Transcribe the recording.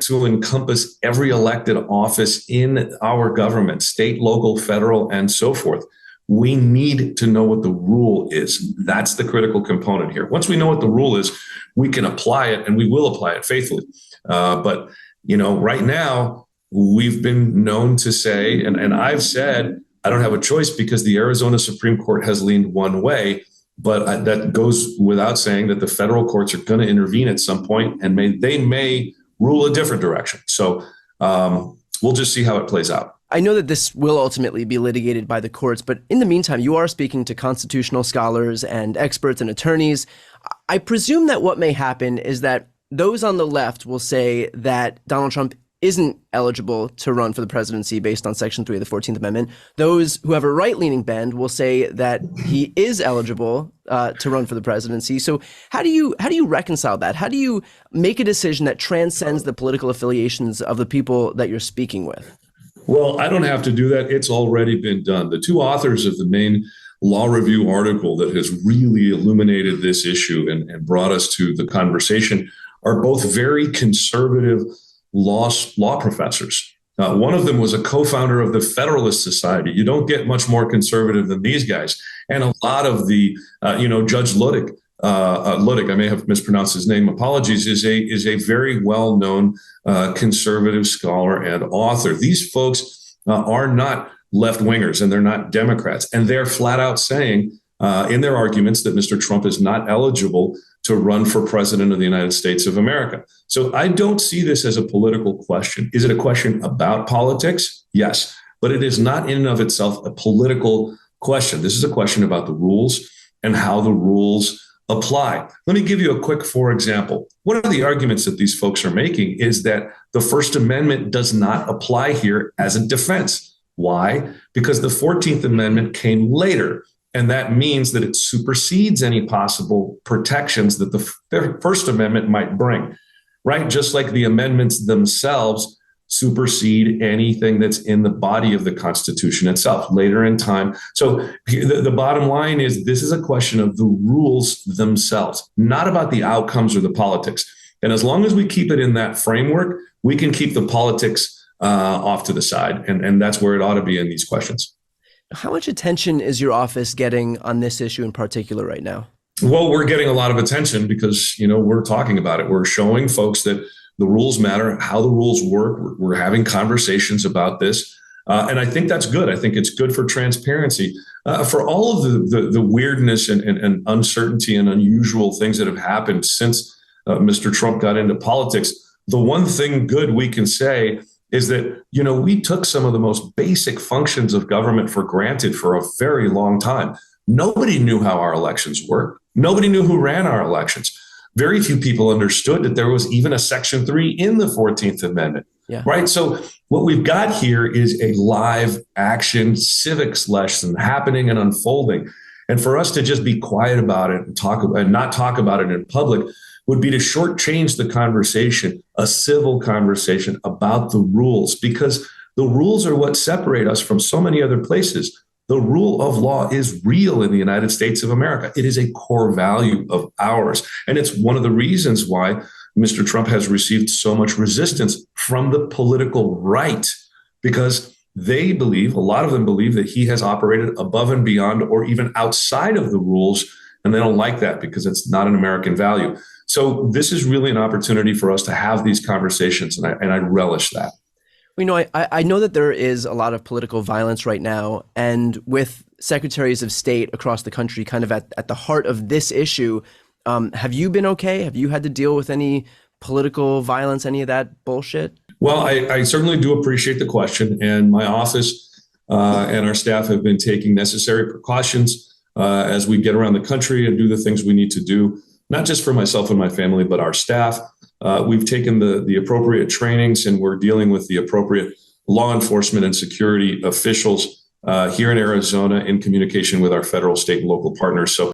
to encompass every elected office in our government, state, local, federal, and so forth. We need to know what the rule is. That's the critical component here. Once we know what the rule is, we can apply it, and we will apply it faithfully. But right now, we've been known to say, and I've said, I don't have a choice because the Arizona Supreme Court has leaned one way. But that goes without saying that the federal courts are going to intervene at some point, and they may rule a different direction. So we'll just see how it plays out. I know that this will ultimately be litigated by the courts, but in the meantime, you are speaking to constitutional scholars and experts and attorneys. I presume that what may happen is that those on the left will say that Donald Trump isn't eligible to run for the presidency based on Section 3 of the 14th Amendment. Those who have a right-leaning bend will say that he is eligible to run for the presidency. So how do you reconcile that? How do you make a decision that transcends the political affiliations of the people that you're speaking with? Well, I don't have to do that. It's already been done. The two authors of the main law review article that has really illuminated this issue and brought us to the conversation are both very conservative law professors. One of them was a co-founder of the Federalist Society. You don't get much more conservative than these guys. And a lot of the, Judge Luttig, I may have mispronounced his name, apologies, is a very well-known conservative scholar and author. These folks are not left-wingers, and they're not Democrats. And they're flat out saying in their arguments that Mr. Trump is not eligible to run for president of the United States of America. So I don't see this as a political question. Is it a question about politics? Yes, but it is not in and of itself a political question. This is a question about the rules and how the rules apply. Let me give you a quick for example. One of the arguments that these folks are making is that the First Amendment does not apply here as a defense. Why? Because the 14th Amendment came later. And that means that it supersedes any possible protections that the First Amendment might bring, right? Just like the amendments themselves supersede anything that's in the body of the Constitution itself later in time. So the bottom line is this is a question of the rules themselves, not about the outcomes or the politics. And as long as we keep it in that framework, we can keep the politics off to the side. And that's where it ought to be in these questions. How much attention is your office getting on this issue in particular right now? Well, we're getting a lot of attention because, we're talking about it. We're showing folks that the rules matter, how the rules work. We're having conversations about this. And I think that's good. I think it's good for transparency. For all of the weirdness and uncertainty and unusual things that have happened since Mr. Trump got into politics, the one thing good we can say is that, we took some of the most basic functions of government for granted for a very long time. Nobody knew how our elections worked. Nobody knew who ran our elections. Very few people understood that there was even a Section 3 in the 14th Amendment, right? So what we've got here is a live action civics lesson happening and unfolding. And for us to just be quiet about it and not talk about it in public would be to shortchange the conversation, a civil conversation about the rules, because the rules are what separate us from so many other places. The rule of law is real in the United States of America. It is a core value of ours. And it's one of the reasons why Mr. Trump has received so much resistance from the political right, because they believe, a lot of them believe, that he has operated above and beyond or even outside of the rules. And they don't like that because it's not an American value. So this is really an opportunity for us to have these conversations, and I relish that. I know that there is a lot of political violence right now, and with secretaries of state across the country kind of at the heart of this issue, have you been okay? Have you had to deal with any political violence, any of that bullshit? Well, I certainly do appreciate the question, and my office and our staff have been taking necessary precautions as we get around the country and do the things we need to do, not just for myself and my family, but our staff. We've taken the appropriate trainings, and we're dealing with the appropriate law enforcement and security officials here in Arizona in communication with our federal, state, and local partners. So